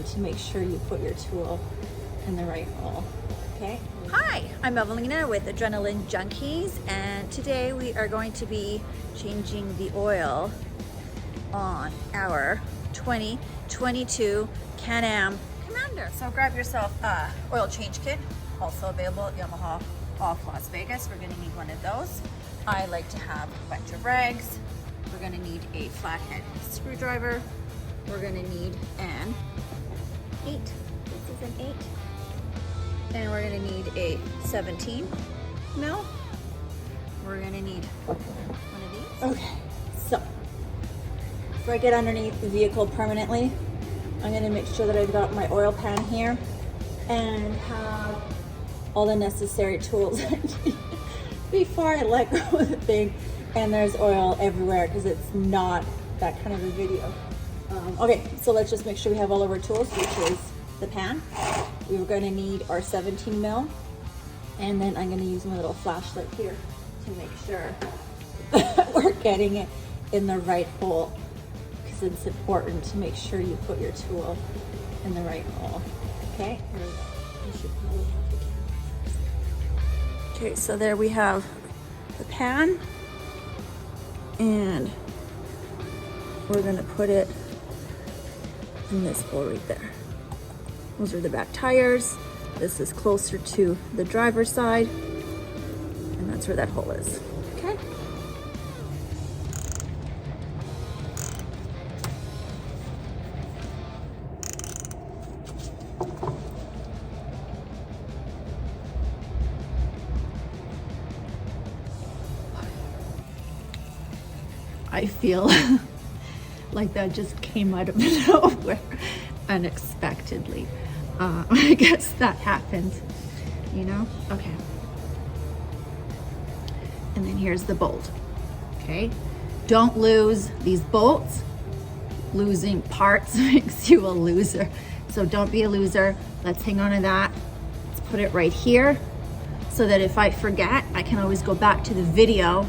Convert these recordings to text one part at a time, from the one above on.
to make sure you put your tool in the right hole. Okay? Hi, I'm Evelina with Adrenaline Junkies, and today we are going to be changing the oil on our 2022 Canam Commander. So grab yourself a oil change kit, also available at Yamaha off Las Vegas. We're gonna need one of those. I like to have a bunch of rags. We're gonna need a flathead screwdriver. We're gonna need an 8. This is an 8. And we're gonna need a 17 mil. We're gonna need one of these. Okay, so before I get underneath the vehicle permanently, I'm gonna make sure that I've got my oil pan here and have all the necessary tools before I let go of the thing. And there's oil everywhere because it's not that kind of a video. Okay, so let's just make sure we have all of our tools, which is the pan. We're gonna need our 17 mil, and then I'm gonna use my little flashlight here to make sure we're getting it in the right hole, because it's important to make sure you put your tool in the right hole. Okay, here we go. We should probably have the camera first. Okay, so there we have the pan, and we're gonna put it in this hole right there. Those are the back tires. This is closer to the driver's side, and that's where that hole is. Okay. I feel like that just came out of nowhere unexpectedly. I guess that happens, you know? Okay. And then here's the bolt, okay? Don't lose these bolts. Losing parts makes you a loser. So don't be a loser. Let's hang on to that. Let's put it right here so that if I forget, I can always go back to the video.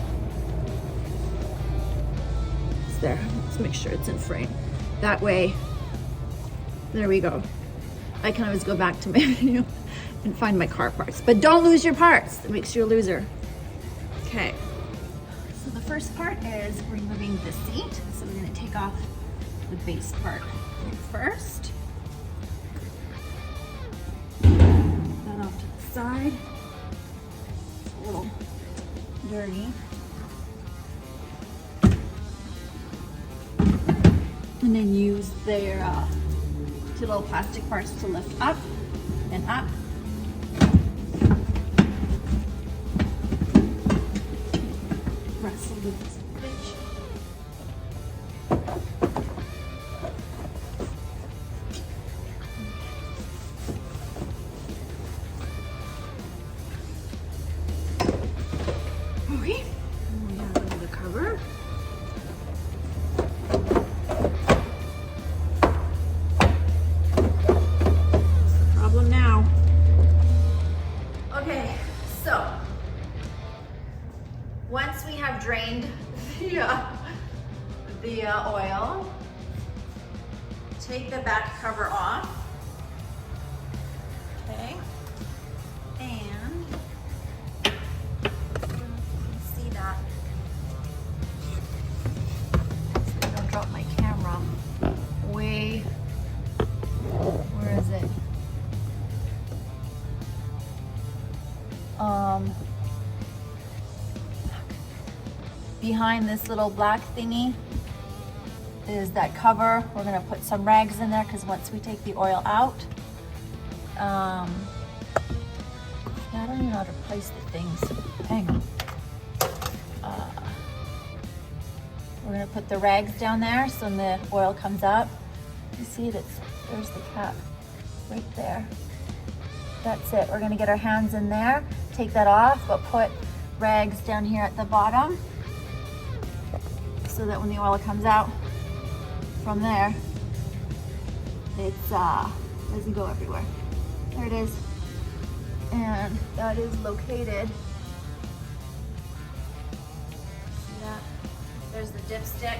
It's there. Let's make sure it's in frame. That way, there we go. I can always go back to my video and find my car parts. But don't lose your parts. That makes you a loser. Okay. So the first part is removing the seat. So we're going to take off the base part first. That off to the side. It's a little dirty. And then use their two little plastic parts to lift up and up. Wrestle with this bitch. Okay, and we have another cover. Once we have drained the oil, take the back cover off, okay, and you can see that, so I don't drop my camera, way, where is it? Behind this little black thingy is that cover. We're gonna put some rags in there because once we take the oil out, yeah, I don't even know how to place the things. Hang on. We're gonna put the rags down there so when the oil comes up, you see there's the cap right there. That's it. We're gonna get our hands in there, take that off, but put rags down here at the bottom, so that when the oil comes out from there, it doesn't go everywhere. There it is. And that is located, see that? There's the dipstick.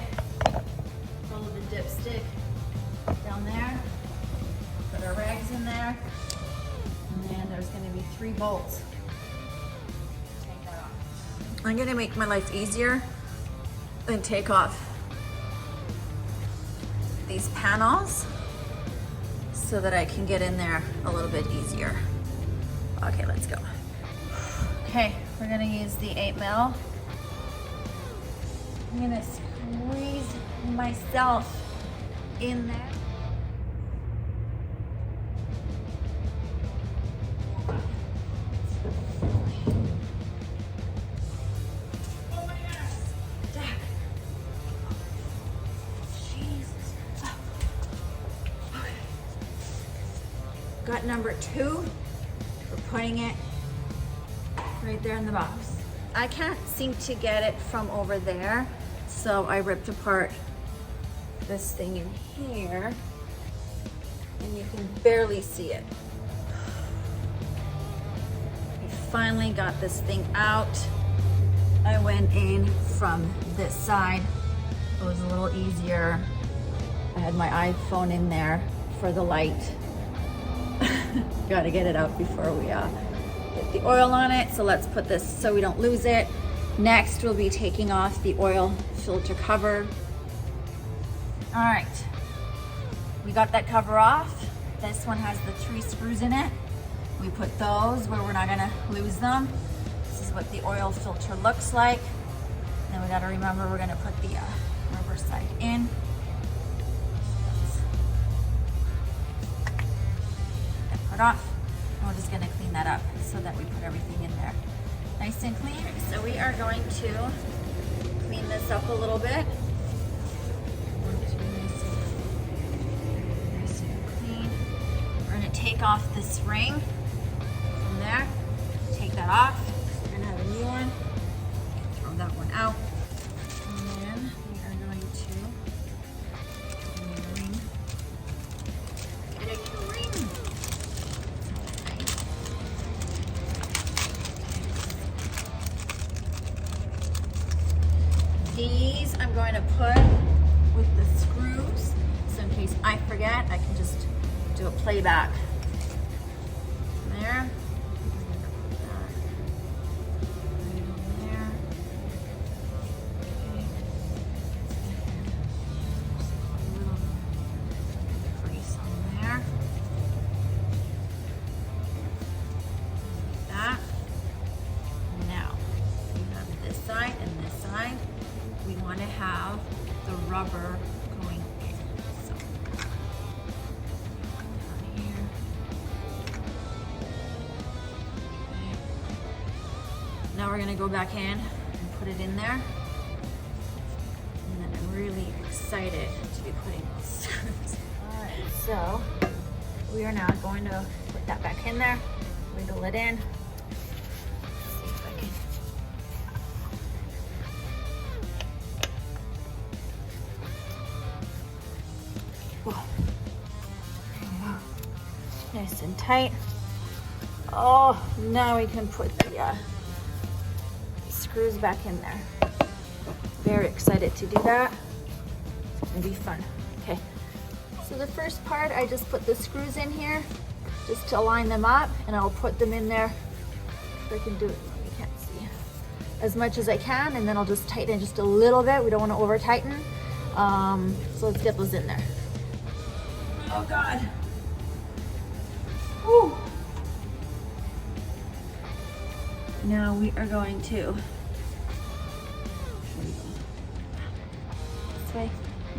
Follow the dipstick down there. our rags in there. And then there's gonna be 3 bolts. Take that off. I'm gonna make my life easier and take off these panels so that I can get in there a little bit easier. Okay, let's go. Okay, we're gonna use the 8mm. I'm gonna squeeze myself in there. Oh my gosh, Dad. Jesus. Oh. Okay. Got number 2. We're putting it right there in the box. I can't seem to get it from over there, so I ripped apart this thing in here, and you can barely see it. I finally got this thing out. I went in from this side. It was a little easier. I had my iPhone in there for the light. Got to get it out before we get the oil on it. So let's put this so we don't lose it. Next, we'll be taking off the oil filter cover. All right, we got that cover off. This one has the 3 screws in it. We put those where we're not gonna lose them. This is what the oil filter looks like. Then we gotta remember we're gonna put the rubber side in. That part off. And we're just gonna clean that up so that we put everything in there nice and clean. So we are going to clean this up a little bit. Nice and clean. We're gonna take off this ring from there. Take that off. We're gonna have a new one. Throw that one out. And then we are going to ring. Get a ring. These I'm going to put with the screws, so in case I forget, I can just do a playback. There. Rubber going in. So down here. Okay. Now we're gonna go back in and put it in there. And then I'm really excited to be putting this. All right, so we are now going to put that back in there, wiggle it in. Let's see if I can. Nice and tight. Oh, now we can put the screws back in there. Very excited to do that. It's gonna be fun. Okay, so the first part, I just put the screws in here just to align them up, and I'll put them in there. If I can do it, you can't see, as much as I can, and then I'll just tighten just a little bit. We don't want to over tighten. So let's get those in there. Oh God. Woo. Now we are going to, this way.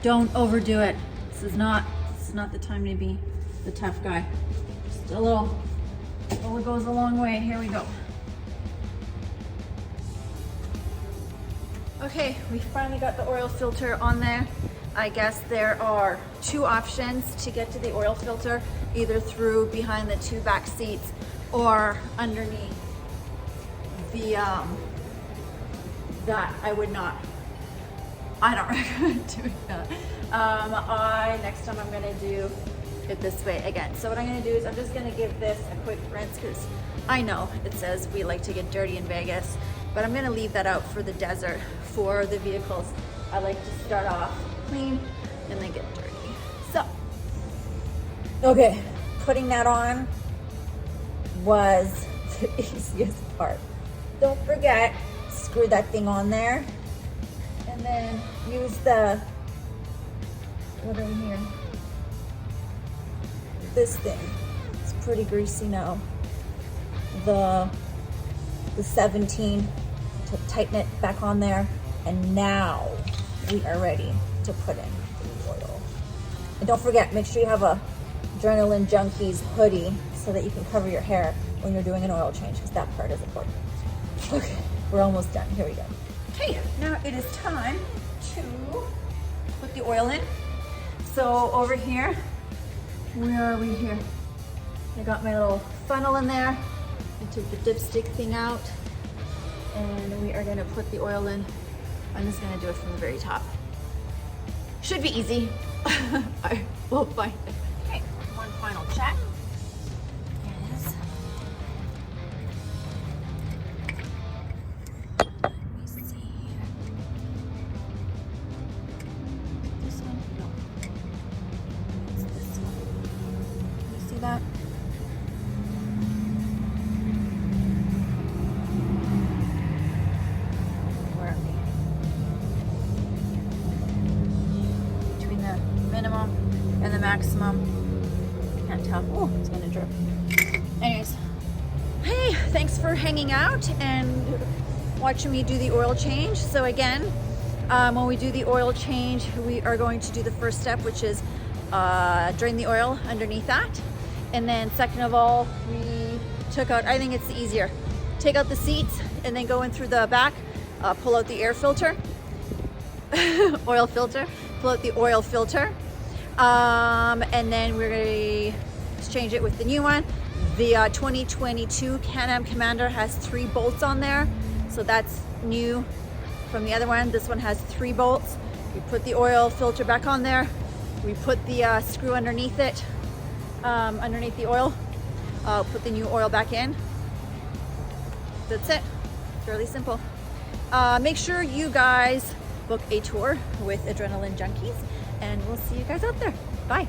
Don't overdo it. This is not the time to be the tough guy. Just a little goes a long way. Here we go. Okay, we finally got the oil filter on there. I guess there are 2 options to get to the oil filter, either through behind the 2 back seats or underneath the, that I don't recommend doing that. Next time I'm gonna do it this way again. So what I'm gonna do is I'm just gonna give this a quick rinse, because I know it says we like to get dirty in Vegas, but I'm gonna leave that out for the desert. For the vehicles, I like to start off clean and then get dirty. So, okay, putting that on was the easiest part. Don't forget, screw that thing on there, and then use the, what over here? This thing. It's pretty greasy now. The 17 to tighten it back on there, and now we are ready to put in the oil. And don't forget, make sure you have a Adrenaline Junkies hoodie so that you can cover your hair when you're doing an oil change, because that part is important. Okay, we're almost done. Here we go. Okay, now it is time to put the oil in. So over here, where are we here? I got my little funnel in there. I took the dipstick thing out, and we are gonna put the oil in. I'm just gonna do it from the very top. Should be easy. I will find it. Okay, one final check. Here it is. Let me see here. This one? No. It's this one. Can you see that? Where are we? Between the minimum and the maximum. Can't tell. Oh, it's gonna drip. Anyways, hey, thanks for hanging out and watching me do the oil change. So again, when we do the oil change, we are going to do the first step, which is drain the oil underneath that. And then second of all, we took out, I think it's easier, take out the seats and then go in through the back, pull out the air filter, oil filter, pull out the oil filter. And then we're going to exchange it with the new one. The 2022 Canam Commander has 3 bolts on there. So that's new from the other one. This one has 3 bolts. We put the oil filter back on there. We put the screw underneath it, underneath the oil. Put the new oil back in. That's it. Fairly simple. Make sure you guys book a tour with Adrenaline Junkies, and we'll see you guys out there. Bye.